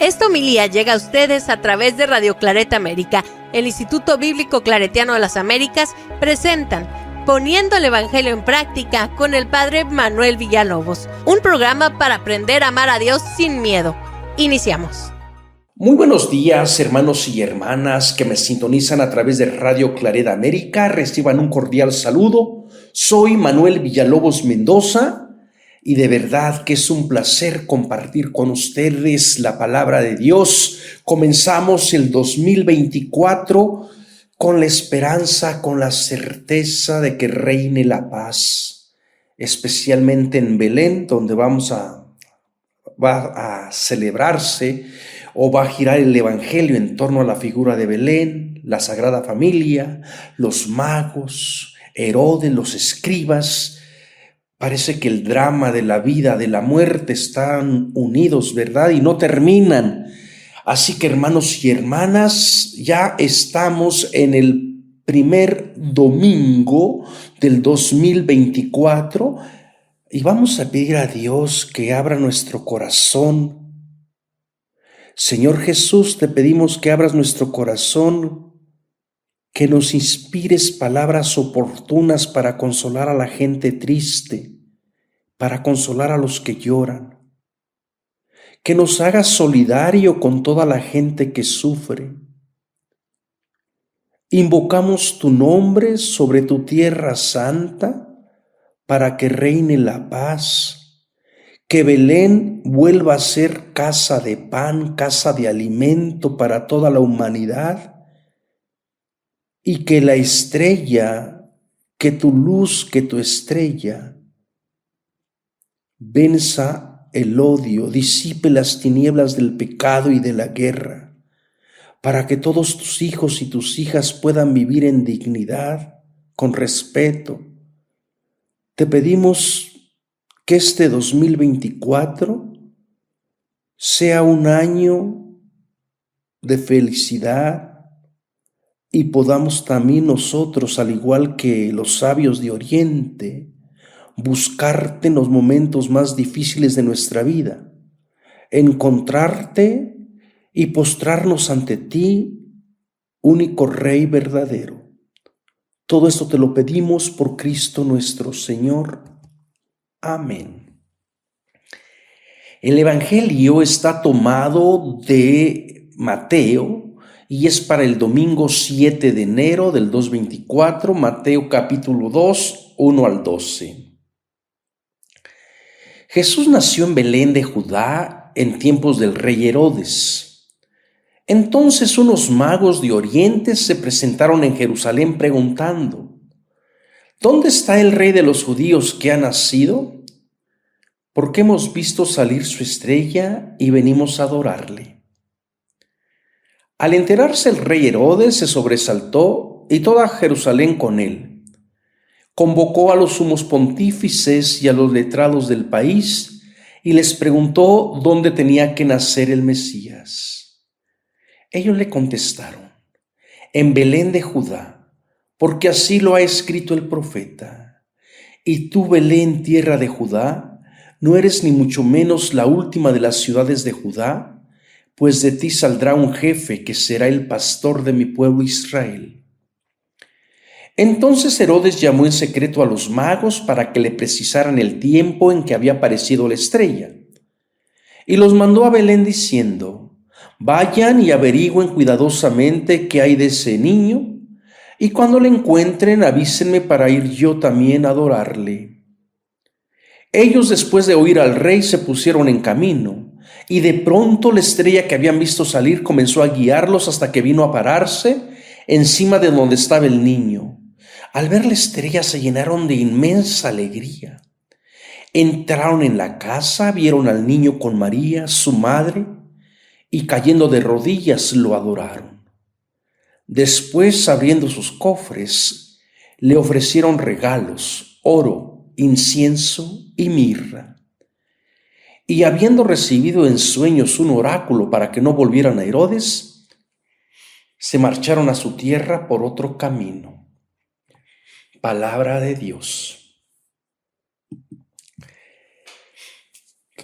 Esta homilía llega a ustedes a través de Radio Claret América. El Instituto Bíblico Claretiano de las Américas presentan Poniendo el Evangelio en Práctica con el Padre Manuel Villalobos, un programa para aprender a amar a Dios sin miedo. Iniciamos. Muy buenos días, hermanos y hermanas que me sintonizan a través de Radio Claret América. Reciban un cordial saludo. Soy Manuel Villalobos Mendoza y de verdad que es un placer compartir con ustedes la palabra de Dios. Comenzamos el 2024 con la esperanza, con la certeza de que reine la paz, especialmente en Belén, donde va a celebrarse o va a girar el Evangelio en torno a la figura de Belén, la Sagrada Familia, los magos, Herodes, los escribas. Parece que el drama de la vida, de la muerte están unidos, ¿verdad? Y no terminan. Así que, hermanos y hermanas, ya estamos en el primer domingo del 2024 y vamos a pedir a Dios que abra nuestro corazón. Señor Jesús, te pedimos que abras nuestro corazón, que nos inspires palabras oportunas para consolar a la gente triste, para consolar a los que lloran, que nos hagas solidario con toda la gente que sufre. Invocamos tu nombre sobre tu tierra santa para que reine la paz, que Belén vuelva a ser casa de pan, casa de alimento para toda la humanidad, y que la estrella, que tu luz, que tu estrella, venza el odio, disipe las tinieblas del pecado y de la guerra, para que todos tus hijos y tus hijas puedan vivir en dignidad, con respeto. Te pedimos que este 2024 sea un año de felicidad, y podamos también nosotros, al igual que los sabios de Oriente, buscarte en los momentos más difíciles de nuestra vida, encontrarte y postrarnos ante ti, único Rey verdadero. Todo esto te lo pedimos por Cristo nuestro Señor. Amén. El Evangelio está tomado de Mateo, y es para el domingo 7 de enero del 2024, Mateo capítulo 2, 1 al 12. Jesús nació en Belén de Judá en tiempos del rey Herodes. Entonces unos magos de Oriente se presentaron en Jerusalén preguntando: ¿dónde está el rey de los judíos que ha nacido? Porque hemos visto salir su estrella y venimos a adorarle. Al enterarse el rey Herodes se sobresaltó y toda Jerusalén con él. Convocó a los sumos pontífices y a los letrados del país y les preguntó dónde tenía que nacer el Mesías. Ellos le contestaron: en Belén de Judá, porque así lo ha escrito el profeta. Y tú, Belén, tierra de Judá, no eres ni mucho menos la última de las ciudades de Judá, pues de ti saldrá un jefe que será el pastor de mi pueblo Israel. Entonces Herodes llamó en secreto a los magos para que le precisaran el tiempo en que había aparecido la estrella, y los mandó a Belén diciendo: vayan y averigüen cuidadosamente qué hay de ese niño, y cuando le encuentren avísenme para ir yo también a adorarle. Ellos, después de oír al rey, se pusieron en camino, y de pronto la estrella que habían visto salir comenzó a guiarlos hasta que vino a pararse encima de donde estaba el niño. Al ver la estrella se llenaron de inmensa alegría. Entraron en la casa, vieron al niño con María, su madre, y cayendo de rodillas lo adoraron. Después, abriendo sus cofres, le ofrecieron regalos, oro, incienso y mirra. Y habiendo recibido en sueños un oráculo para que no volvieran a Herodes, se marcharon a su tierra por otro camino. Palabra de Dios.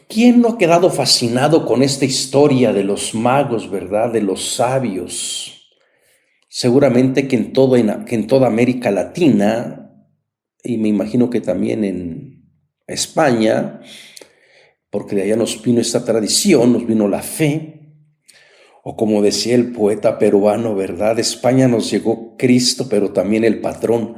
¿Quién no ha quedado fascinado con esta historia de los magos, verdad? De los sabios. Seguramente que en toda América Latina, y me imagino que también en España, porque de allá nos vino esta tradición, nos vino la fe, o como decía el poeta peruano, ¿verdad? De España nos llegó Cristo, pero también el patrón.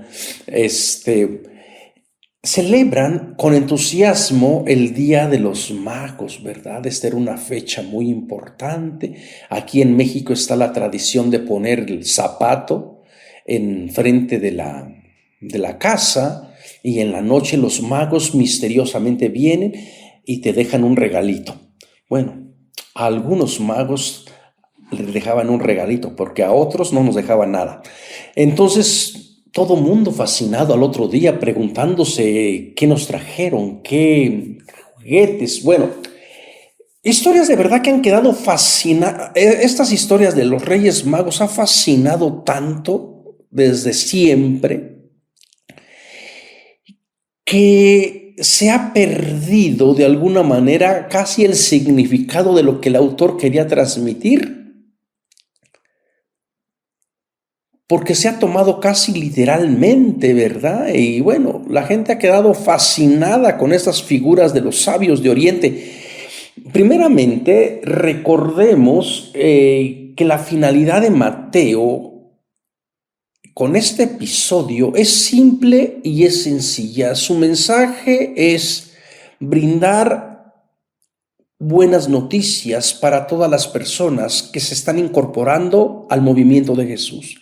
Celebran con entusiasmo el Día de los Magos, ¿verdad? Esta era una fecha muy importante. Aquí en México está la tradición de poner el zapato enfrente de la casa, y en la noche los magos misteriosamente vienen y te dejan un regalito. Bueno, a algunos magos les dejaban un regalito, porque a otros no nos dejaban nada. Entonces, todo mundo fascinado al otro día, preguntándose qué nos trajeron, qué juguetes. Bueno, historias de verdad que han quedado fascinadas. Estas historias de los Reyes Magos han fascinado tanto desde siempre, que se ha perdido de alguna manera casi el significado de lo que el autor quería transmitir, porque se ha tomado casi literalmente, ¿verdad? Y bueno, la gente ha quedado fascinada con estas figuras de los sabios de Oriente. Primeramente, recordemos que la finalidad de Mateo con este episodio es simple y es sencilla. Su mensaje es brindar buenas noticias para todas las personas que se están incorporando al movimiento de Jesús.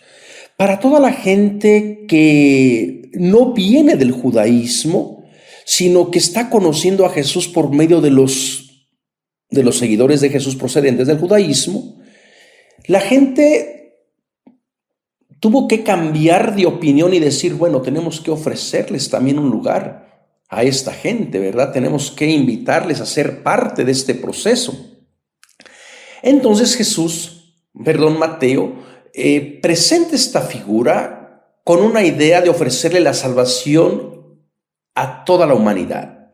Para toda la gente que no viene del judaísmo, sino que está conociendo a Jesús por medio de los seguidores de Jesús procedentes del judaísmo, la gente tuvo que cambiar de opinión y decir, bueno, tenemos que ofrecerles también un lugar a esta gente, ¿verdad? Tenemos que invitarles a ser parte de este proceso. Entonces Mateo, presenta esta figura con una idea de ofrecerle la salvación a toda la humanidad,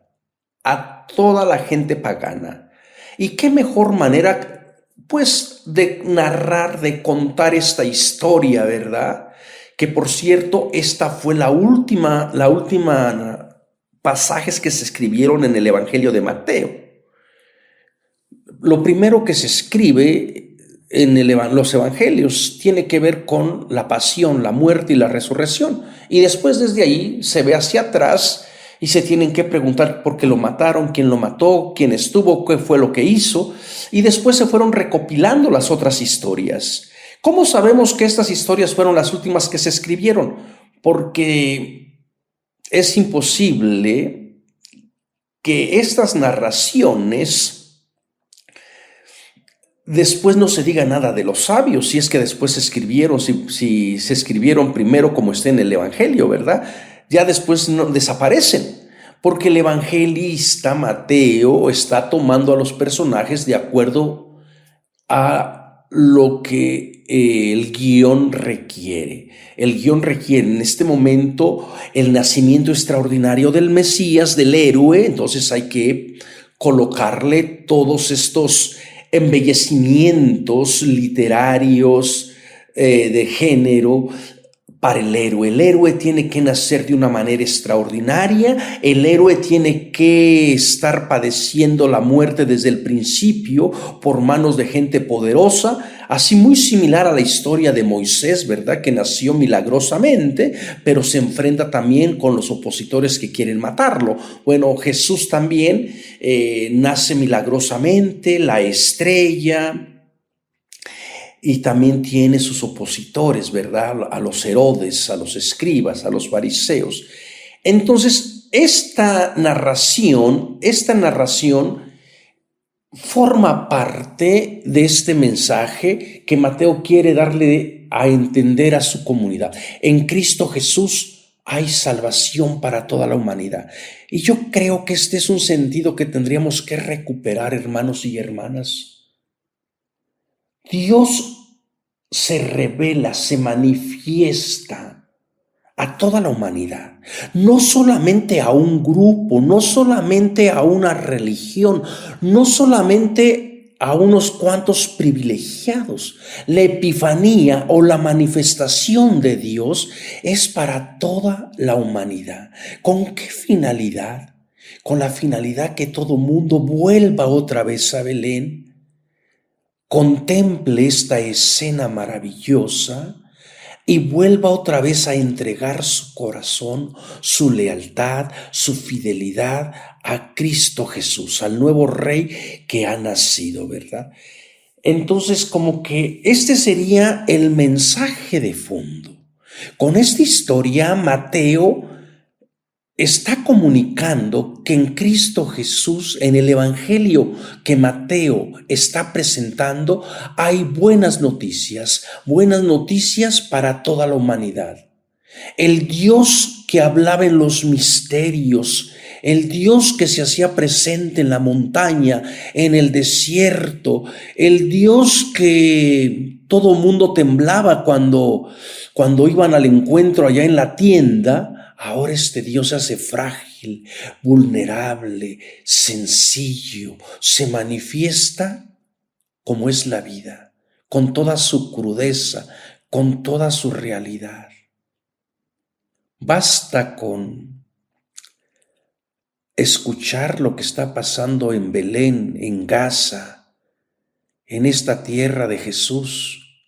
a toda la gente pagana. ¿Y qué mejor manera, pues, de narrar, de contar esta historia, ¿verdad? Que, por cierto, esta fue la última pasajes que se escribieron en el Evangelio de Mateo. Lo primero que se escribe en los evangelios tiene que ver con la pasión, la muerte y la resurrección, y después desde ahí se ve hacia atrás y se tienen que preguntar por qué lo mataron, quién lo mató, quién estuvo, qué fue lo que hizo, y después se fueron recopilando las otras historias. ¿Cómo sabemos que estas historias fueron las últimas que se escribieron? Porque es imposible que estas narraciones después no se diga nada de los sabios, si es que después se escribieron, si se escribieron primero como está en el Evangelio, ¿verdad? Ya después no desaparecen, porque el evangelista Mateo está tomando a los personajes de acuerdo a lo que el guión requiere. El guión requiere en este momento el nacimiento extraordinario del Mesías, del héroe, entonces hay que colocarle todos estos embellecimientos literarios de género para el héroe. El héroe tiene que nacer de una manera extraordinaria, el héroe tiene que estar padeciendo la muerte desde el principio por manos de gente poderosa, así muy similar a la historia de Moisés, ¿verdad? Que nació milagrosamente, pero se enfrenta también con los opositores que quieren matarlo. Bueno, Jesús también nace milagrosamente, la estrella, y también tiene sus opositores, ¿verdad? A los Herodes, a los escribas, a los fariseos. Entonces, esta narración forma parte de este mensaje que Mateo quiere darle a entender a su comunidad. En Cristo Jesús hay salvación para toda la humanidad. Y yo creo que este es un sentido que tendríamos que recuperar, hermanos y hermanas. Dios se revela, se manifiesta a toda la humanidad, no solamente a un grupo, no solamente a una religión, no solamente a unos cuantos privilegiados. La epifanía o la manifestación de Dios es para toda la humanidad. ¿Con qué finalidad? Con la finalidad que todo mundo vuelva otra vez a Belén, contemple esta escena maravillosa y vuelva otra vez a entregar su corazón, su lealtad, su fidelidad a Cristo Jesús, al nuevo Rey que ha nacido, ¿verdad? Entonces, como que este sería el mensaje de fondo. Con esta historia, Mateo está comunicando que en Cristo Jesús, en el Evangelio que Mateo está presentando, hay buenas noticias para toda la humanidad. El Dios que hablaba en los misterios, el Dios que se hacía presente en la montaña, en el desierto, el Dios que todo mundo temblaba cuando iban al encuentro allá en la tienda. Ahora este Dios se hace frágil, vulnerable, sencillo, se manifiesta como es la vida, con toda su crudeza, con toda su realidad. Basta con escuchar lo que está pasando en Belén, en Gaza, en esta tierra de Jesús,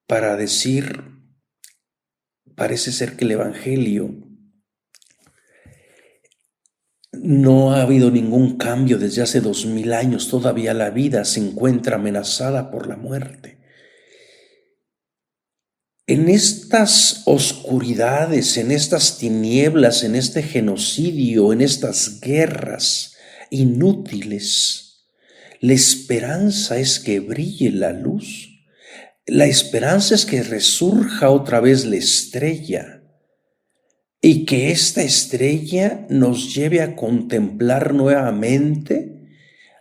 para decir: parece ser que el Evangelio no ha habido ningún cambio desde hace 2000 años. Todavía la vida se encuentra amenazada por la muerte. En estas oscuridades, en estas tinieblas, en este genocidio, en estas guerras inútiles, la esperanza es que brille la luz. La esperanza es que resurja otra vez la estrella y que esta estrella nos lleve a contemplar nuevamente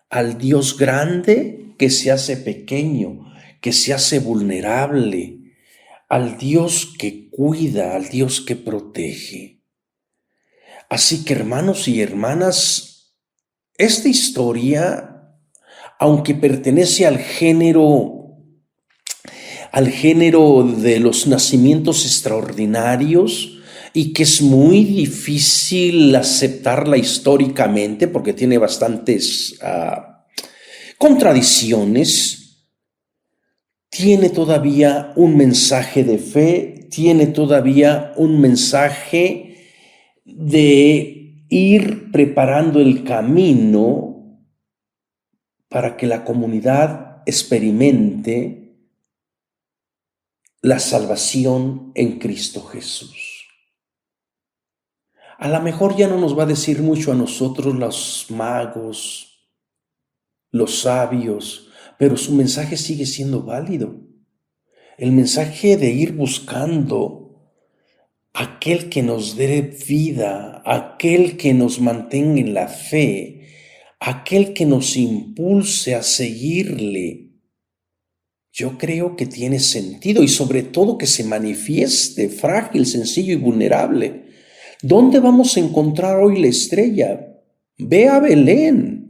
al Dios grande que se hace pequeño, que se hace vulnerable, al Dios que cuida, al Dios que protege. Así que, hermanos y hermanas, esta historia, aunque pertenece al género de los nacimientos extraordinarios y que es muy difícil aceptarla históricamente porque tiene bastantes contradicciones, tiene todavía un mensaje de fe, tiene todavía un mensaje de ir preparando el camino para que la comunidad experimente la salvación en Cristo Jesús. A lo mejor ya no nos va a decir mucho a nosotros los magos, los sabios, pero su mensaje sigue siendo válido. El mensaje de ir buscando aquel que nos dé vida, aquel que nos mantenga en la fe, aquel que nos impulse a seguirle. Yo creo que tiene sentido y sobre todo que se manifieste frágil, sencillo y vulnerable. ¿Dónde vamos a encontrar hoy la estrella? Ve a Belén.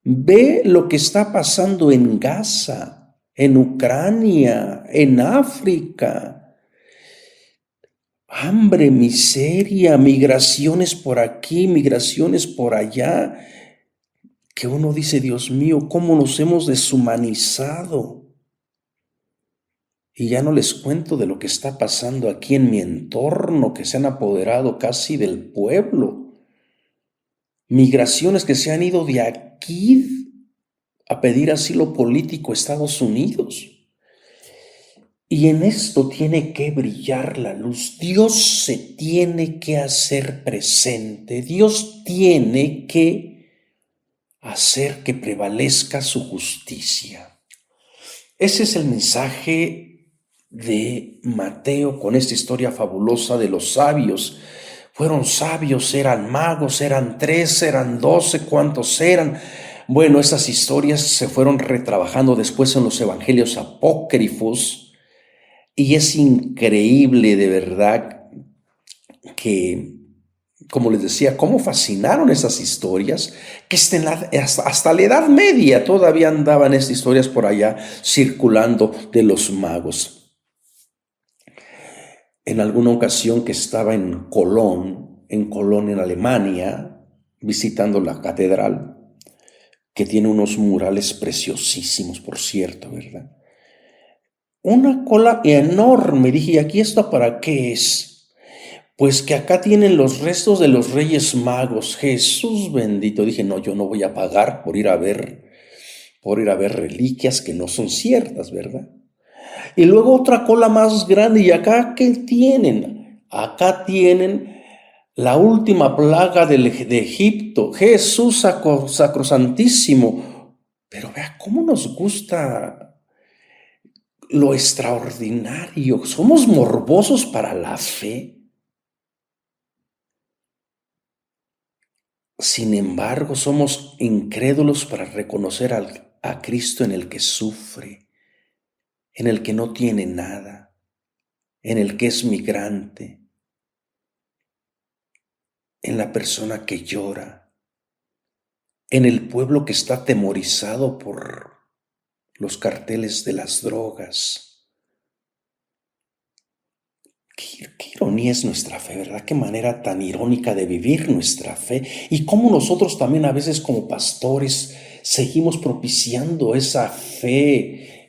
Ve lo que está pasando en Gaza, en Ucrania, en África. Hambre, miseria, migraciones por aquí, migraciones por allá. Que uno dice: Dios mío, ¿cómo nos hemos deshumanizado? Y ya no les cuento de lo que está pasando aquí en mi entorno, que se han apoderado casi del pueblo. Migraciones que se han ido de aquí a pedir asilo político a Estados Unidos. Y en esto tiene que brillar la luz. Dios se tiene que hacer presente. Dios tiene que hacer que prevalezca su justicia. Ese es el mensaje de Mateo con esta historia fabulosa de los sabios. Fueron sabios, eran magos, eran 3, eran 12, ¿cuántos eran? Bueno, esas historias se fueron retrabajando después en los evangelios apócrifos Y es increíble de verdad que, como les decía, cómo fascinaron esas historias, que hasta la Edad Media todavía andaban estas historias por allá circulando de los magos. En alguna ocasión que estaba en Colón, en Alemania, visitando la catedral, que tiene unos murales preciosísimos, por cierto, ¿verdad? Una cola enorme. Dije, ¿y aquí esto para qué es? Pues que acá tienen los restos de los Reyes Magos. Jesús bendito. Dije, no, yo no voy a pagar por ir a ver reliquias que no son ciertas, ¿verdad? Y luego otra cola más grande. ¿Y acá qué tienen? Acá tienen la última plaga de Egipto. Jesús sacrosantísimo. Pero vea cómo nos gusta lo extraordinario. Somos morbosos para la fe. Sin embargo, somos incrédulos para reconocer a Cristo en el que sufre, en el que no tiene nada, en el que es migrante, en la persona que llora, en el pueblo que está atemorizado por los carteles de las drogas. Qué ironía es nuestra fe, ¿verdad? Qué manera tan irónica de vivir nuestra fe, y cómo nosotros también a veces como pastores seguimos propiciando esa fe,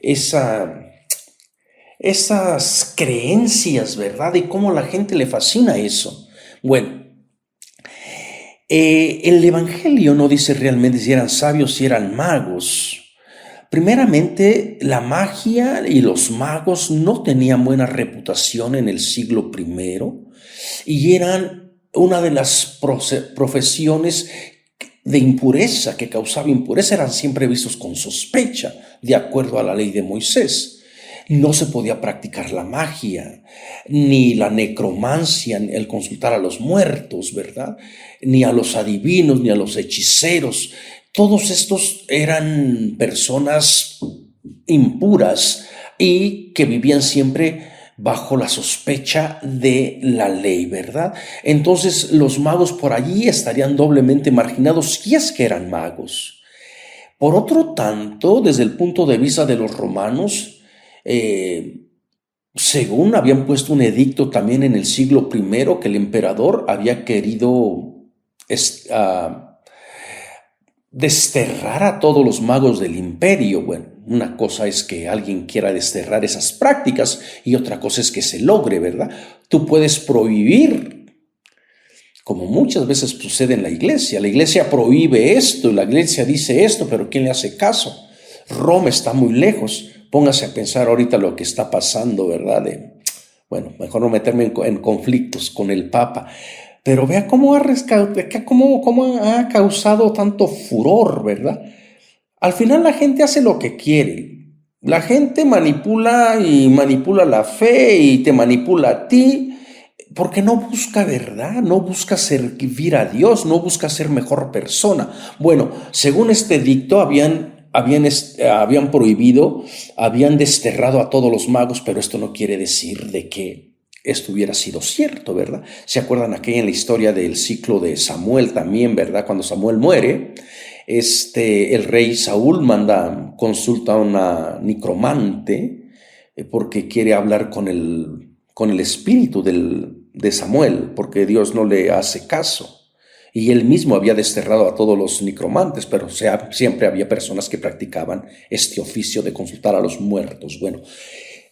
esas creencias, ¿verdad? Y cómo a la gente le fascina eso. Bueno, el Evangelio no dice realmente si eran sabios, si eran magos. Primeramente, la magia y los magos no tenían buena reputación en el siglo I y eran una de las profesiones de impureza, que causaba impureza. Eran siempre vistos con sospecha, de acuerdo a la ley de Moisés. No se podía practicar la magia, ni la necromancia, ni el consultar a los muertos, ¿verdad? Ni a los adivinos, ni a los hechiceros. Todos estos eran personas impuras y que vivían siempre bajo la sospecha de la ley, ¿verdad? Entonces los magos por allí estarían doblemente marginados si es que eran magos. Por otro tanto, desde el punto de vista de los romanos, según habían puesto un edicto también en el siglo I, que el emperador había querido desterrar a todos los magos del imperio. Bueno, una cosa es que alguien quiera desterrar esas prácticas y otra cosa es que se logre, ¿verdad? Tú puedes prohibir, como muchas veces sucede en la iglesia prohíbe esto, la iglesia dice esto, pero ¿quién le hace caso? Roma está muy lejos. Póngase a pensar ahorita lo que está pasando, ¿verdad? Bueno, mejor no meterme en conflictos con el Papa. Pero vea cómo ha causado tanto furor, ¿verdad? Al final la gente hace lo que quiere. La gente manipula la fe y te manipula a ti, porque no busca verdad, no busca servir a Dios, no busca ser mejor persona. Bueno, según este edicto habían prohibido, habían desterrado a todos los magos, pero esto no quiere decir de que esto hubiera sido cierto, ¿verdad? ¿Se acuerdan aquella en la historia del ciclo de Samuel también, ¿verdad? Cuando Samuel muere, el rey Saúl consulta a una necromante porque quiere hablar con el espíritu de Samuel, porque Dios no le hace caso. Y él mismo había desterrado a todos los necromantes, pero siempre había personas que practicaban este oficio de consultar a los muertos. Bueno,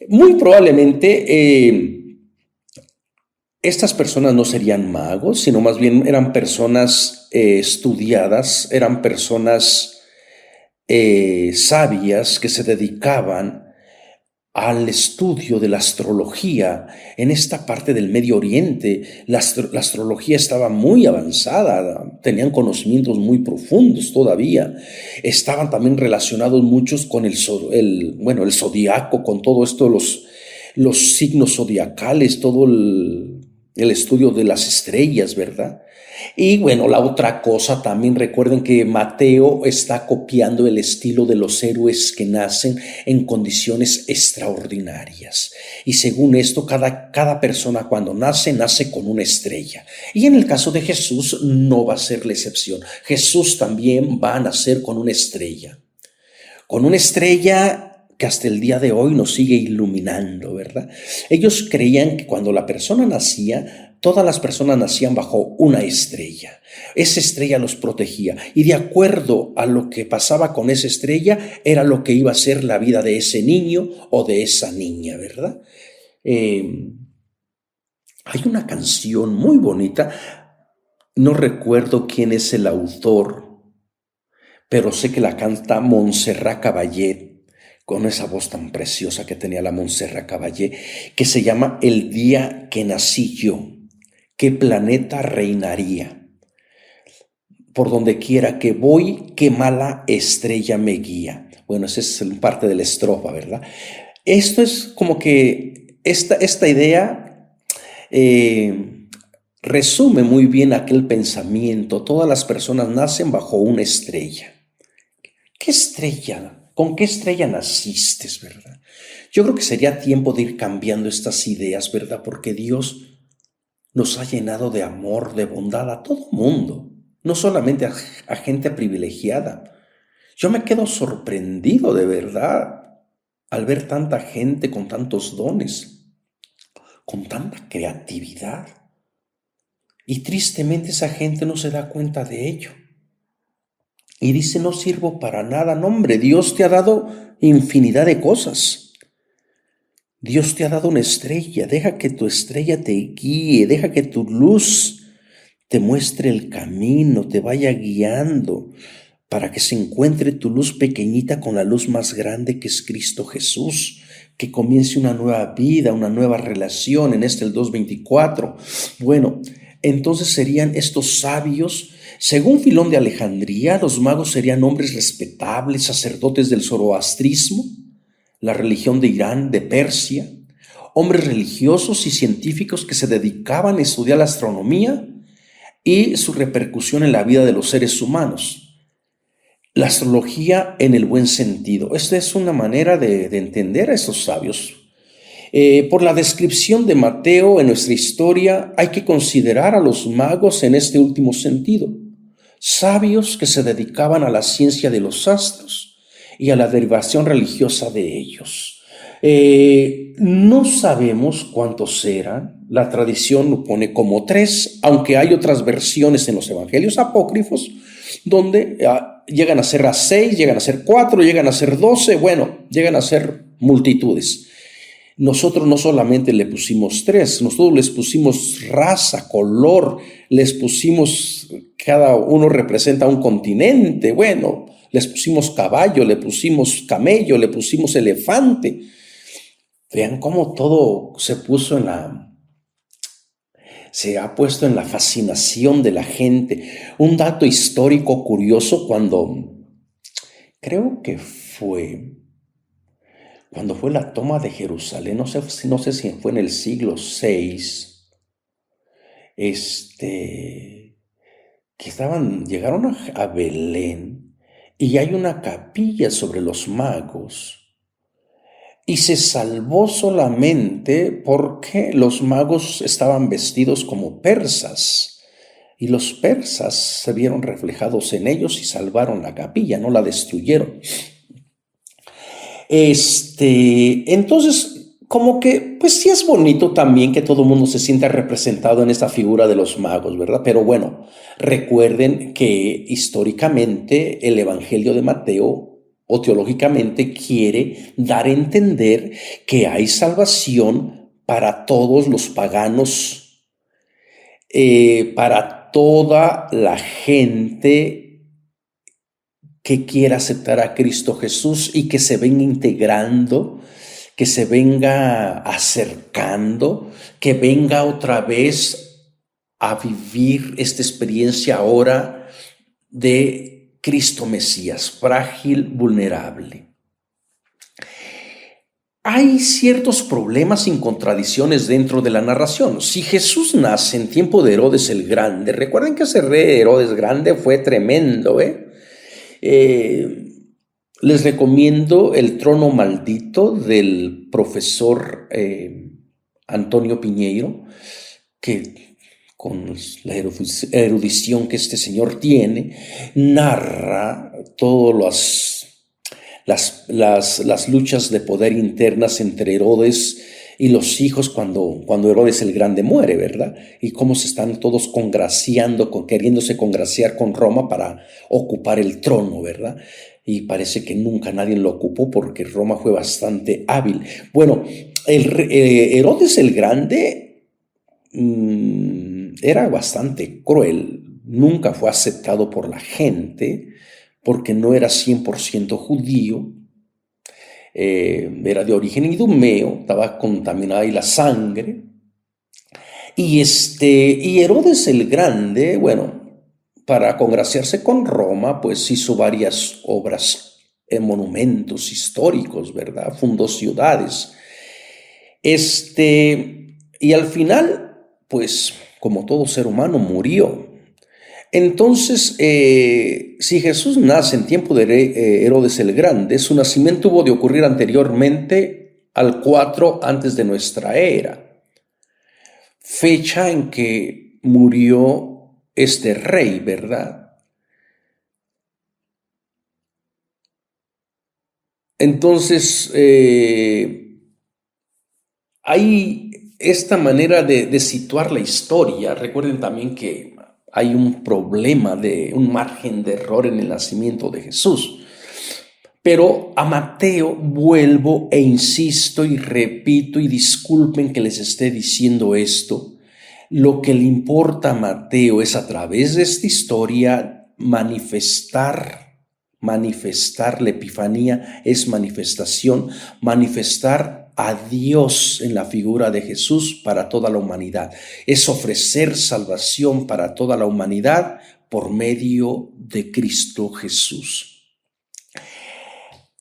muy probablemente estas personas no serían magos, sino más bien eran personas estudiadas, eran personas sabias que se dedicaban al estudio de la astrología. En esta parte del Medio Oriente, la astrología estaba muy avanzada, tenían conocimientos muy profundos todavía. Estaban también relacionados muchos con el zodiaco, con todo esto, los signos zodiacales, todo el estudio de las estrellas, ¿verdad? Y bueno, la otra cosa también, recuerden que Mateo está copiando el estilo de los héroes que nacen en condiciones extraordinarias. Y según esto, cada persona cuando nace con una estrella. Y en el caso de Jesús no va a ser la excepción. Jesús también va a nacer con una estrella. Con una estrella que hasta el día de hoy nos sigue iluminando, ¿verdad? Ellos creían que cuando la persona nacía, todas las personas nacían bajo una estrella. Esa estrella los protegía y de acuerdo a lo que pasaba con esa estrella era lo que iba a ser la vida de ese niño o de esa niña, ¿verdad? Hay una canción muy bonita, no recuerdo quién es el autor, pero sé que la canta Montserrat Caballé, con esa voz tan preciosa que tenía la Montserrat Caballé, que se llama El día que nací yo, ¿qué planeta reinaría? Por donde quiera que voy, qué mala estrella me guía. Bueno, esa es parte de la estrofa, ¿verdad? Esto es como que esta idea resume muy bien aquel pensamiento. Todas las personas nacen bajo una estrella. ¿Qué estrella? ¿Con qué estrella naciste, verdad? Yo creo que sería tiempo de ir cambiando estas ideas, ¿verdad? Porque Dios nos ha llenado de amor, de bondad a todo mundo, no solamente a gente privilegiada. Yo me quedo sorprendido de verdad al ver tanta gente con tantos dones, con tanta creatividad. Y tristemente esa gente no se da cuenta de ello. Y dice, no sirvo para nada. No, hombre, Dios te ha dado infinidad de cosas. Dios te ha dado una estrella. Deja que tu estrella te guíe. Deja que tu luz te muestre el camino, te vaya guiando para que se encuentre tu luz pequeñita con la luz más grande que es Cristo Jesús. Que comience una nueva vida, una nueva relación en el 2:24. Bueno, entonces serían estos sabios. Según Filón de Alejandría, los magos serían hombres respetables, sacerdotes del zoroastrismo, la religión de Irán, de Persia, hombres religiosos y científicos que se dedicaban a estudiar la astronomía y su repercusión en la vida de los seres humanos. La astrología en el buen sentido. Esta es una manera de entender a estos sabios. Por la descripción de Mateo en nuestra historia, hay que considerar a los magos en este último sentido. Sabios que se dedicaban a la ciencia de los astros y a la derivación religiosa de ellos. No sabemos cuántos eran, la tradición lo pone como 3, aunque hay otras versiones en los evangelios apócrifos donde llegan a ser 6, llegan a ser 4, llegan a ser 12, bueno, llegan a ser multitudes. Nosotros no solamente le pusimos 3, nosotros les pusimos raza, color, les pusimos, cada uno representa un continente, bueno, les pusimos caballo, le pusimos camello, le pusimos elefante. Vean cómo todo se ha puesto en la fascinación de la gente. Un dato histórico curioso cuando fue la toma de Jerusalén, no sé si fue en el siglo VI, llegaron a Belén y hay una capilla sobre los magos y se salvó solamente porque los magos estaban vestidos como persas y los persas se vieron reflejados en ellos y salvaron la capilla, no la destruyeron. Entonces, como que, pues sí es bonito también que todo el mundo se sienta representado en esta figura de los magos, ¿verdad? Pero bueno, recuerden que históricamente el Evangelio de Mateo, o teológicamente, quiere dar a entender que hay salvación para todos los paganos, para toda la gente que quiera aceptar a Cristo Jesús y que se venga integrando, que se venga acercando, que venga otra vez a vivir esta experiencia ahora de Cristo Mesías, frágil, vulnerable. hay ciertos problemas y contradicciones dentro de la narración. Si Jesús nace en tiempo de Herodes el Grande, recuerden que ese rey Herodes Grande fue tremendo, les recomiendo El trono maldito del profesor Antonio Piñeiro, que con la erudición que este señor tiene, narra todas las luchas de poder internas entre Herodes y los hijos cuando Herodes el Grande muere, ¿verdad? Y cómo se están todos queriéndose congraciar con Roma para ocupar el trono, ¿verdad? Y parece que nunca nadie lo ocupó porque Roma fue bastante hábil. Bueno, Herodes el Grande era bastante cruel, nunca fue aceptado por la gente porque no era 100% judío, era de origen idumeo, estaba contaminada ahí la sangre. Y Herodes el Grande, bueno, para congraciarse con Roma, pues hizo varias obras, monumentos históricos, ¿verdad? Fundó ciudades. Y al final, pues, como todo ser humano, murió. Entonces, si Jesús nace en tiempo de Herodes el Grande, su nacimiento hubo de ocurrir anteriormente al 4 antes de nuestra era, fecha en que murió este rey, ¿verdad? Entonces, hay esta manera de situar la historia. Recuerden también que hay un problema un margen de error en el nacimiento de Jesús. Pero a Mateo vuelvo e insisto y repito, y disculpen que les esté diciendo esto, lo que le importa a Mateo es a través de esta historia manifestar la epifanía, es manifestación, manifestar a Dios en la figura de Jesús para toda la humanidad. Es ofrecer salvación para toda la humanidad por medio de Cristo Jesús.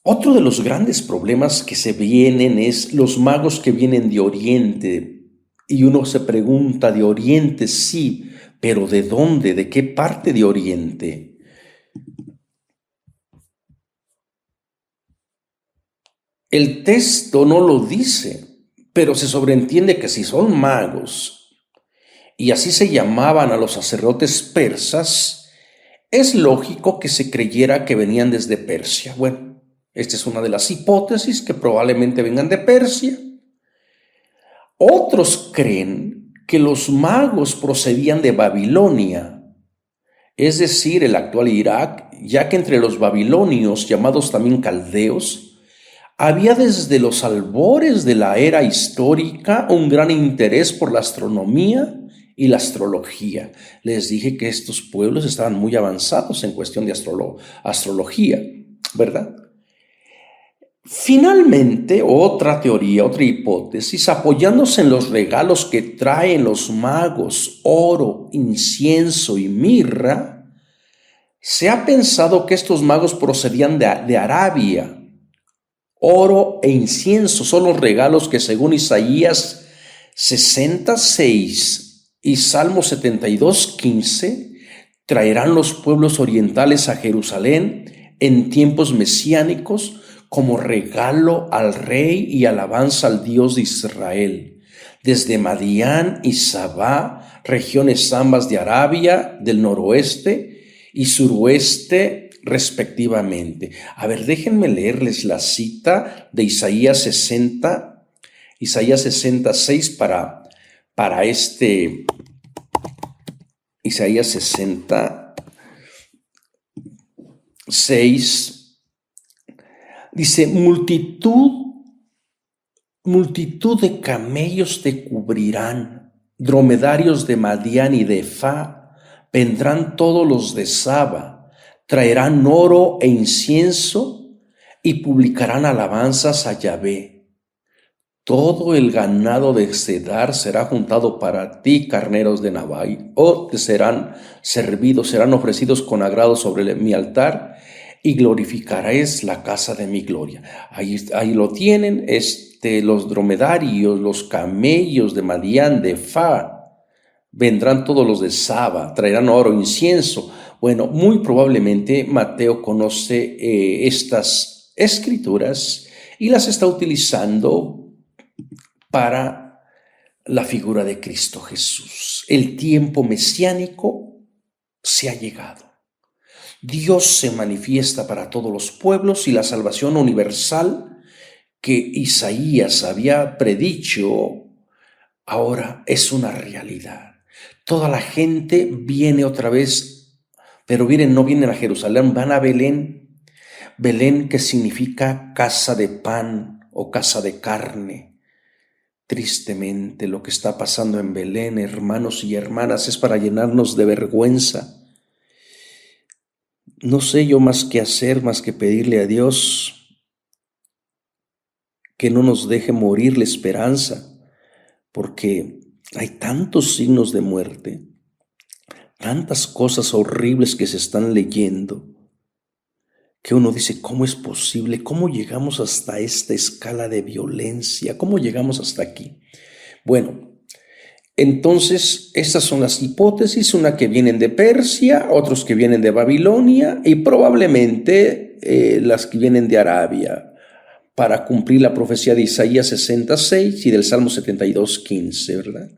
Otro de los grandes problemas que se vienen es los magos que vienen de Oriente. Y uno se pregunta, de Oriente sí, pero ¿de dónde? ¿De qué parte de Oriente? El texto no lo dice, pero se sobreentiende que si son magos, y así se llamaban a los sacerdotes persas, es lógico que se creyera que venían desde Persia. Bueno, esta es una de las hipótesis, que probablemente vengan de Persia. Otros creen que los magos procedían de Babilonia, es decir, el actual Irak, ya que entre los babilonios, llamados también caldeos, había desde los albores de la era histórica un gran interés por la astronomía y la astrología. Les dije que estos pueblos estaban muy avanzados en cuestión de astrología, ¿verdad? Finalmente, otra teoría, otra hipótesis, apoyándose en los regalos que traen los magos, oro, incienso y mirra, se ha pensado que estos magos procedían de Arabia. Oro e incienso son los regalos que, según Isaías 66 y Salmo 72:15, traerán los pueblos orientales a Jerusalén en tiempos mesiánicos como regalo al rey y alabanza al Dios de Israel. Desde Madián y Sabá, regiones ambas de Arabia, del noroeste y suroeste, respectivamente. A ver, déjenme leerles la cita de Isaías 66 para Isaías 66 dice: multitud de camellos te cubrirán, dromedarios de Madián y de Efá, vendrán todos los de Saba, traerán oro e incienso y publicarán alabanzas a Yahvé. Todo el ganado de Cedar será juntado para ti, carneros de Nabai, o te serán servidos, serán ofrecidos con agrado sobre mi altar, y glorificaréis la casa de mi gloria. Ahí lo tienen, es los dromedarios, los camellos de Madián, de Fa, vendrán todos los de Saba, traerán oro, incienso. Bueno, muy probablemente Mateo conoce estas escrituras y las está utilizando para la figura de Cristo Jesús. El tiempo mesiánico se ha llegado. Dios se manifiesta para todos los pueblos y la salvación universal que Isaías había predicho ahora es una realidad. Toda la gente viene otra vez, pero miren, no vienen a Jerusalén, van a Belén. Belén, que significa casa de pan o casa de carne. Tristemente, lo que está pasando en Belén, hermanos y hermanas, es para llenarnos de vergüenza. No sé yo más qué hacer, más que pedirle a Dios que no nos deje morir la esperanza, porque hay tantos signos de muerte, tantas cosas horribles que se están leyendo, que uno dice, ¿cómo es posible? ¿Cómo llegamos hasta esta escala de violencia? ¿Cómo llegamos hasta aquí? Bueno, entonces estas son las hipótesis, una que vienen de Persia, otros que vienen de Babilonia y probablemente las que vienen de Arabia, para cumplir la profecía de Isaías 66 y del Salmo 72:15, ¿verdad?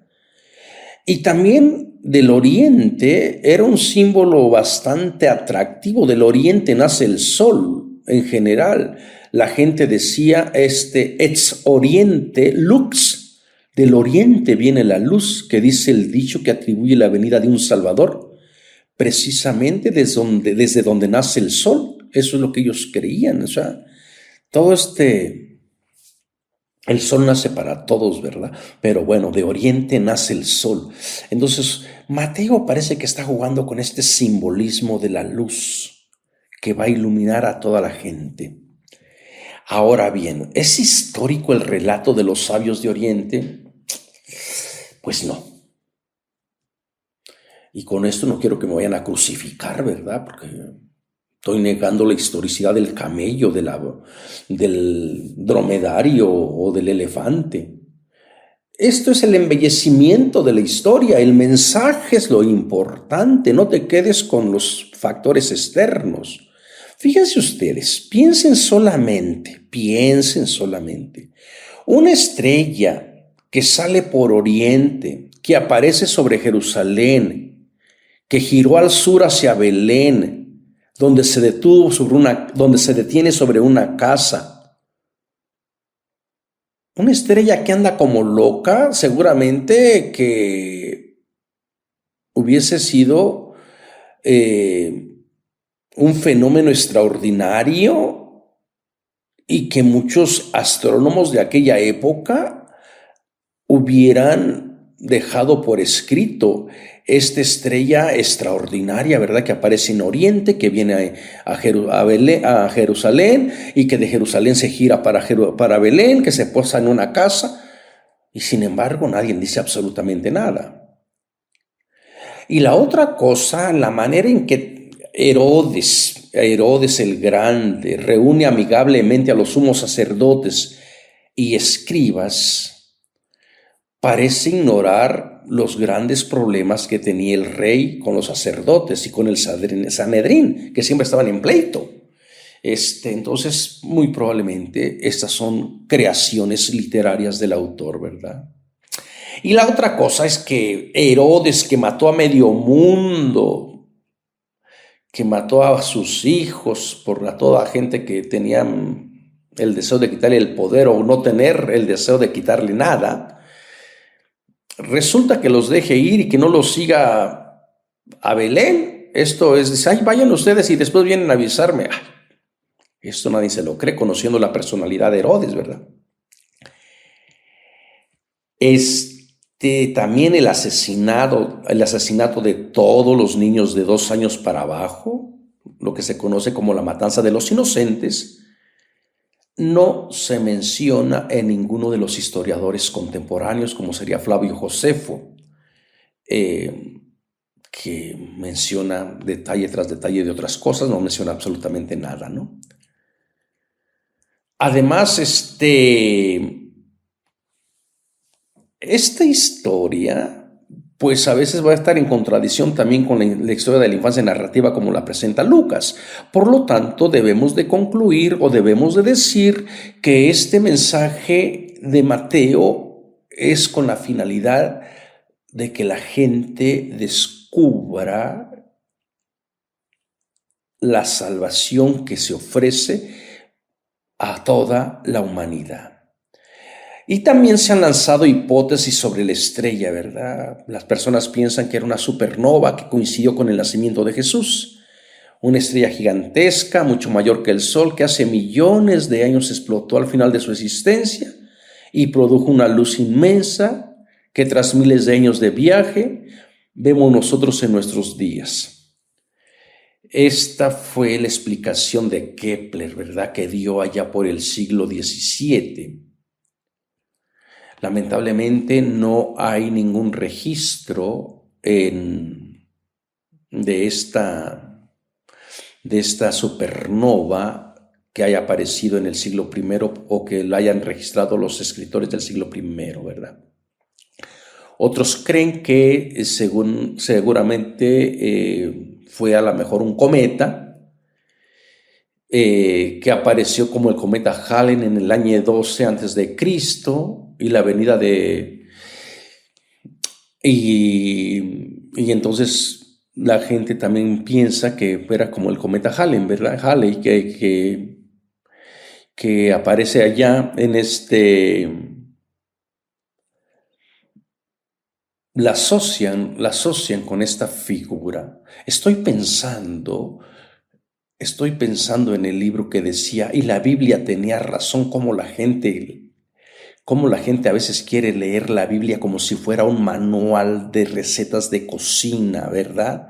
Y también del oriente era un símbolo bastante atractivo. Del oriente nace el sol en general. La gente decía ex oriente lux, del oriente viene la luz, que dice el dicho que atribuye la venida de un Salvador, precisamente desde donde nace el sol. Eso es lo que ellos creían, o sea, el sol nace para todos, ¿verdad? Pero bueno, de oriente nace el sol. Entonces, Mateo parece que está jugando con este simbolismo de la luz que va a iluminar a toda la gente. Ahora bien, ¿es histórico el relato de los sabios de Oriente? Pues no. Y con esto no quiero que me vayan a crucificar, ¿verdad? Porque estoy negando la historicidad del camello, del dromedario o del elefante. Esto es el embellecimiento de la historia. El mensaje es lo importante. No te quedes con los factores externos. Fíjense ustedes, piensen solamente. Una estrella que sale por oriente, que aparece sobre Jerusalén, que giró al sur hacia Belén, donde se detiene sobre una casa. Una estrella que anda como loca, seguramente que hubiese sido un fenómeno extraordinario y que muchos astrónomos de aquella época hubieran dejado por escrito. Esta estrella extraordinaria, ¿verdad? Que aparece en Oriente, que viene a Jerusalén y que de Jerusalén se gira para Belén, que se posa en una casa y sin embargo nadie dice absolutamente nada. Y la otra cosa, la manera en que Herodes el Grande reúne amigablemente a los sumos sacerdotes y escribas, parece ignorar los grandes problemas que tenía el rey con los sacerdotes y con el Sanedrín, que siempre estaban en pleito. Entonces, muy probablemente estas son creaciones literarias del autor, ¿verdad? Y la otra cosa es que Herodes, que mató a medio mundo, que mató a sus hijos, a toda gente que tenía el deseo de quitarle el poder o no tener el deseo de quitarle nada, resulta que los deje ir y que no los siga a Belén. Esto es, dice, ay, vayan ustedes y después vienen a avisarme. Ay, esto nadie se lo cree, conociendo la personalidad de Herodes, ¿verdad? También el asesinato de todos los niños de 2 años para abajo, lo que se conoce como la matanza de los inocentes, no se menciona en ninguno de los historiadores contemporáneos, como sería Flavio Josefo, que menciona detalle tras detalle de otras cosas, no menciona absolutamente nada, ¿no? Además, Esta historia, pues a veces va a estar en contradicción también con la historia de la infancia narrativa como la presenta Lucas. Por lo tanto, debemos de concluir o debemos de decir que este mensaje de Mateo es con la finalidad de que la gente descubra la salvación que se ofrece a toda la humanidad. Y también se han lanzado hipótesis sobre la estrella, ¿verdad? Las personas piensan que era una supernova que coincidió con el nacimiento de Jesús. Una estrella gigantesca, mucho mayor que el Sol, que hace millones de años explotó al final de su existencia y produjo una luz inmensa que tras miles de años de viaje vemos nosotros en nuestros días. Esta fue la explicación de Kepler, ¿verdad? Que dio allá por el siglo XVII. Lamentablemente no hay ningún registro de esta supernova que haya aparecido en el siglo I o que la hayan registrado los escritores del siglo I, ¿verdad? Otros creen que seguramente fue a lo mejor un cometa que apareció como el cometa Halley en el año 12 a.C. y la venida y entonces la gente también piensa que era como el cometa Halley, ¿verdad? Halley que aparece allá en la asocian con esta figura. Estoy pensando en el libro que decía, y la Biblia tenía razón, cómo la gente a veces quiere leer la Biblia como si fuera un manual de recetas de cocina, ¿verdad?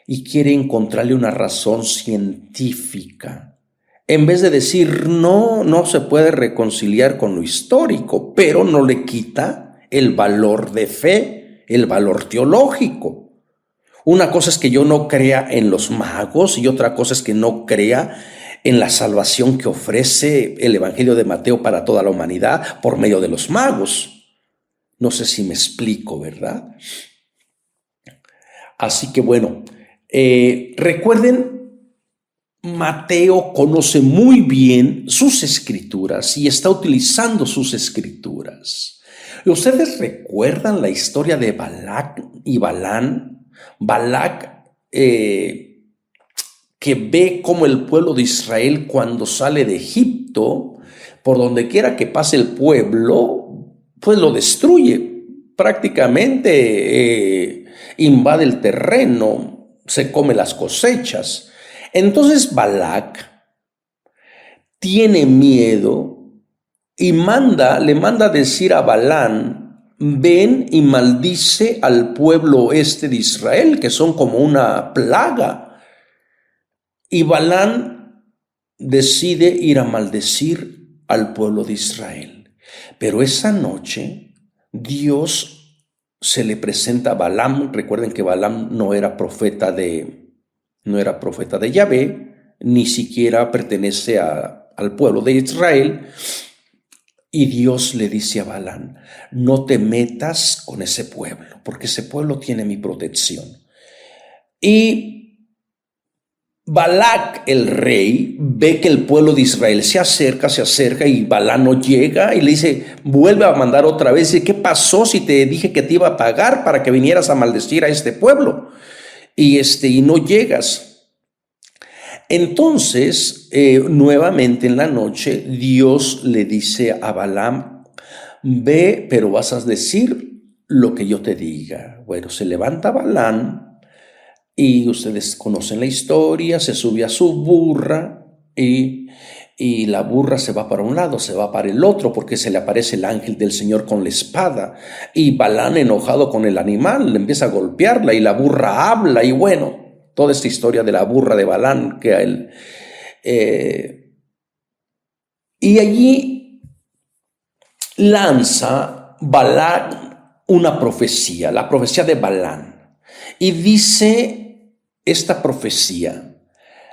Y quiere encontrarle una razón científica. En vez de decir, no se puede reconciliar con lo histórico, pero no le quita el valor de fe, el valor teológico. Una cosa es que yo no crea en los magos y otra cosa es que no crea en la salvación que ofrece el Evangelio de Mateo para toda la humanidad por medio de los magos. No sé si me explico, ¿verdad? Así que bueno, recuerden, Mateo conoce muy bien sus escrituras y está utilizando sus escrituras. ¿Ustedes recuerdan la historia de Balac y Balán? Balac, que ve cómo el pueblo de Israel cuando sale de Egipto, por donde quiera que pase el pueblo, pues lo destruye, prácticamente invade el terreno, se come las cosechas. Entonces Balac tiene miedo y le manda decir a Balán, ven y maldice al pueblo oeste de Israel, que son como una plaga. Y Balán decide ir a maldecir al pueblo de Israel. Pero esa noche Dios se le presenta a Balaam. Recuerden que Balaam no era profeta de Yahvé, ni siquiera pertenece al pueblo de Israel. Y Dios le dice a Balaam, no te metas con ese pueblo, porque ese pueblo tiene mi protección. Y Balac, el rey, ve que el pueblo de Israel se acerca y Balaam no llega y le dice, vuelve a mandar otra vez. Dice, ¿qué pasó si te dije que te iba a pagar para que vinieras a maldecir a este pueblo? Y no llegas. Entonces, nuevamente en la noche, Dios le dice a Balaam, ve, pero vas a decir lo que yo te diga. Bueno, se levanta Balaam y ustedes conocen la historia, se sube a su burra y la burra se va para un lado, se va para el otro, porque se le aparece el ángel del Señor con la espada. Y Balaam, enojado con el animal, le empieza a golpearla y la burra habla y bueno, toda esta historia de la burra de Balaam que a él. Y allí lanza Balaam una profecía, la profecía de Balaam. Y dice esta profecía,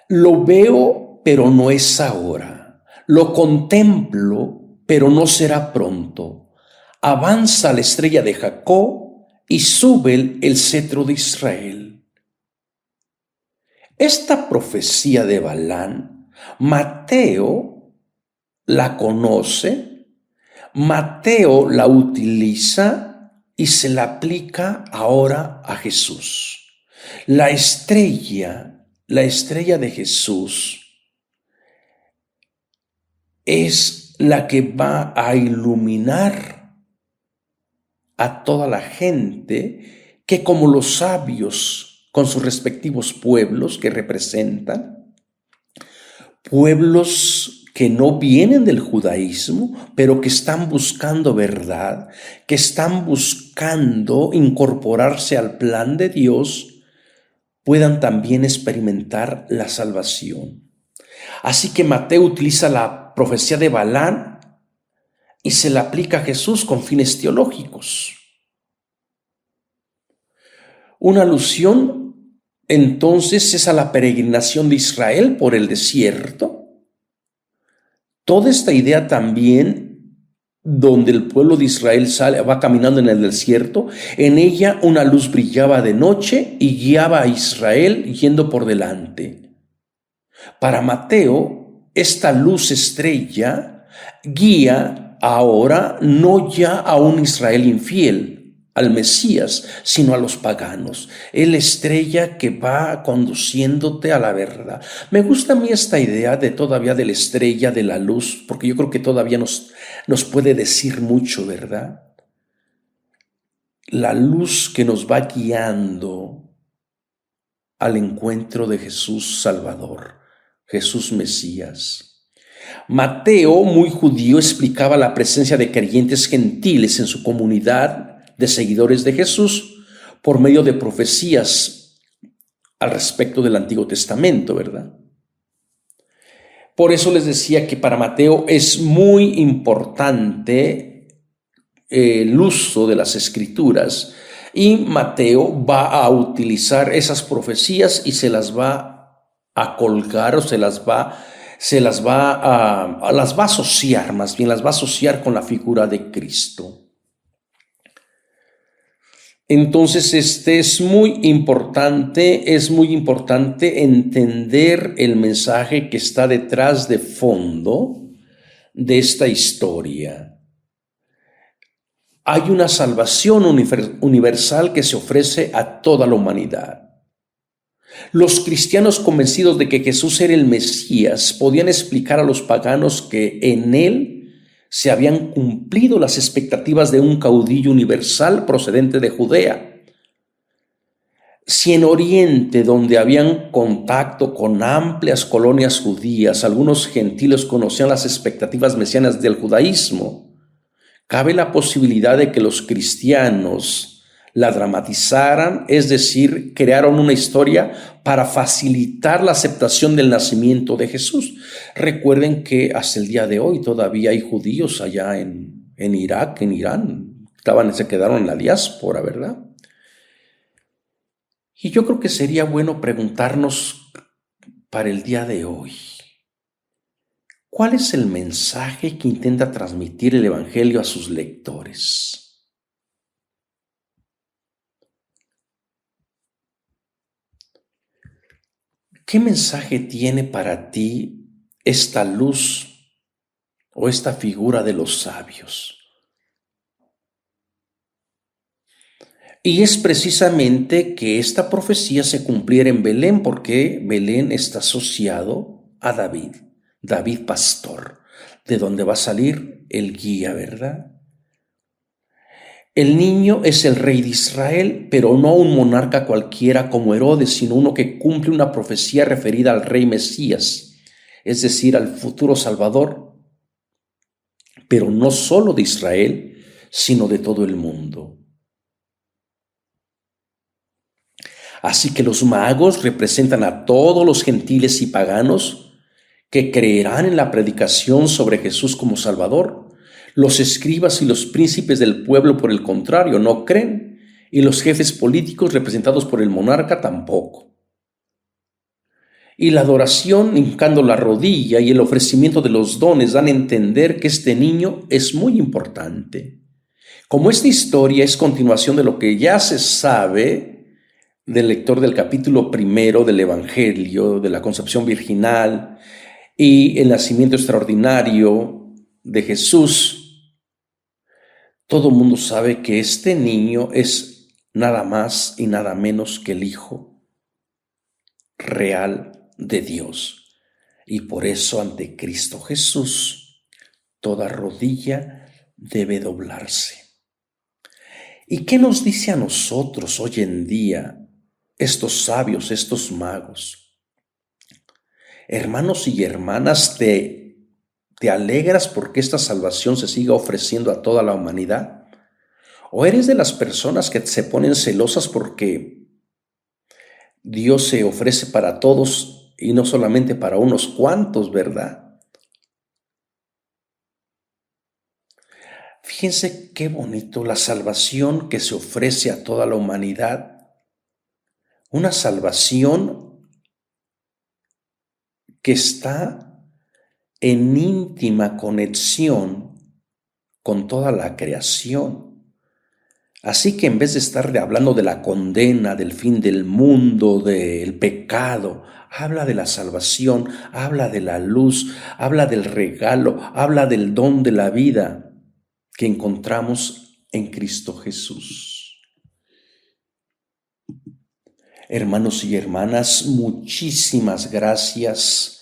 lo veo, pero no es ahora. Lo contemplo, pero no será pronto. avanza la estrella de Jacob y sube el cetro de Israel. Esta profecía de Balaam, Mateo la conoce, Mateo la utiliza y se la aplica ahora a Jesús. La estrella de Jesús es la que va a iluminar a toda la gente que, como los sabios con sus respectivos pueblos que representan, pueblos que no vienen del judaísmo, pero que están buscando verdad, que están buscando incorporarse al plan de Dios, puedan también experimentar la salvación. Así que Mateo utiliza la profecía de Balaam y se la aplica a Jesús con fines teológicos. Una alusión entonces es a la peregrinación de Israel por el desierto. Toda esta idea también, donde el pueblo de Israel va caminando en el desierto, en ella una luz brillaba de noche y guiaba a Israel yendo por delante. Para Mateo, esta luz estrella guía ahora no ya a un Israel infiel, al Mesías, sino a los paganos. Es la estrella que va conduciéndote a la verdad. Me gusta a mí esta idea todavía de la estrella, de la luz, porque yo creo que todavía nos puede decir mucho, ¿verdad? La luz que nos va guiando al encuentro de Jesús Salvador, Jesús Mesías. Mateo, muy judío, explicaba la presencia de creyentes gentiles en su comunidad de seguidores de Jesús por medio de profecías al respecto del Antiguo Testamento, ¿verdad? Por eso les decía que para Mateo es muy importante el uso de las Escrituras, y Mateo va a utilizar esas profecías y se las va a colgar, o las va a asociar, más bien las va a asociar con la figura de Cristo. Entonces, es muy importante entender el mensaje que está detrás de fondo de esta historia. Hay una salvación universal que se ofrece a toda la humanidad. Los cristianos convencidos de que Jesús era el Mesías podían explicar a los paganos que en él se habían cumplido las expectativas de un caudillo universal procedente de Judea. Si en Oriente, donde habían contacto con amplias colonias judías, algunos gentiles conocían las expectativas mesianas del judaísmo, cabe la posibilidad de que los cristianos la dramatizaran, es decir, crearon una historia para facilitar la aceptación del nacimiento de Jesús. Recuerden que hasta el día de hoy todavía hay judíos allá en Irak, en Irán, se quedaron en la diáspora, ¿verdad? Y yo creo que sería bueno preguntarnos para el día de hoy, ¿cuál es el mensaje que intenta transmitir el Evangelio a sus lectores? ¿Qué mensaje tiene para ti esta luz o esta figura de los sabios? Y es precisamente que esta profecía se cumpliera en Belén, porque Belén está asociado a David pastor, de donde va a salir el guía, ¿verdad? El niño es el rey de Israel, pero no un monarca cualquiera como Herodes, sino uno que cumple una profecía referida al rey Mesías, es decir, al futuro Salvador, pero no solo de Israel, sino de todo el mundo. Así que los magos representan a todos los gentiles y paganos que creerán en la predicación sobre Jesús como Salvador. Los escribas y los príncipes del pueblo, por el contrario, no creen, y los jefes políticos representados por el monarca tampoco. Y la adoración, hincando la rodilla, y el ofrecimiento de los dones dan a entender que este niño es muy importante. Como esta historia es continuación de lo que ya se sabe del lector del capítulo 1 del Evangelio, de la concepción virginal y el nacimiento extraordinario de Jesús, todo el mundo sabe que este niño es nada más y nada menos que el Hijo real de Dios. Y por eso ante Cristo Jesús, toda rodilla debe doblarse. ¿Y qué nos dice a nosotros hoy en día estos sabios, estos magos? Hermanos y hermanas, ¿te alegras porque esta salvación se siga ofreciendo a toda la humanidad? ¿O eres de las personas que se ponen celosas porque Dios se ofrece para todos y no solamente para unos cuantos, verdad? Fíjense qué bonito la salvación que se ofrece a toda la humanidad. Una salvación que está en íntima conexión con toda la creación. Así que en vez de estar hablando de la condena, del fin del mundo, del pecado, habla de la salvación, habla de la luz, habla del regalo, habla del don de la vida que encontramos en Cristo Jesús. Hermanos y hermanas, muchísimas gracias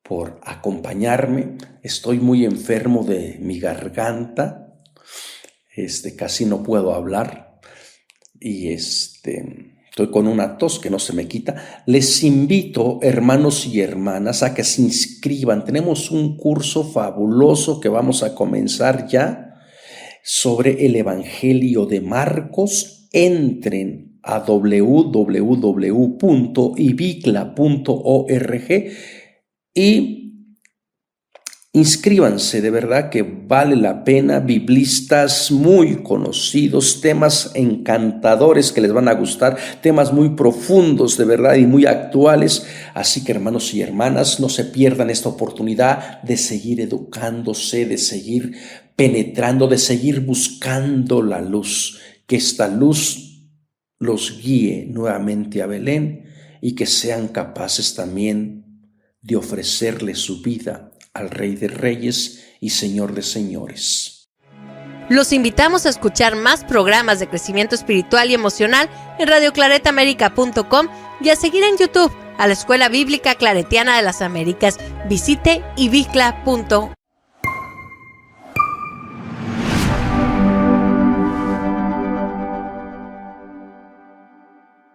por acompañarme. Estoy muy enfermo de mi garganta. Casi no puedo hablar y estoy con una tos que no se me quita. Les invito, hermanos y hermanas, a que se inscriban. Tenemos un curso fabuloso que vamos a comenzar ya sobre el Evangelio de Marcos. Entren a www.ibicla.org y inscríbanse, de verdad que vale la pena. Biblistas muy conocidos, temas encantadores que les van a gustar, temas muy profundos de verdad y muy actuales. Así que hermanos y hermanas, no se pierdan esta oportunidad de seguir educándose, de seguir penetrando, de seguir buscando la luz, que esta luz los guíe nuevamente a Belén y que sean capaces también de ofrecerle su vida al Rey de Reyes y Señor de Señores. Los invitamos a escuchar más programas de crecimiento espiritual y emocional en radioclaretaamerica.com y a seguir en YouTube a la Escuela Bíblica Claretiana de las Américas. Visite ibicla.org.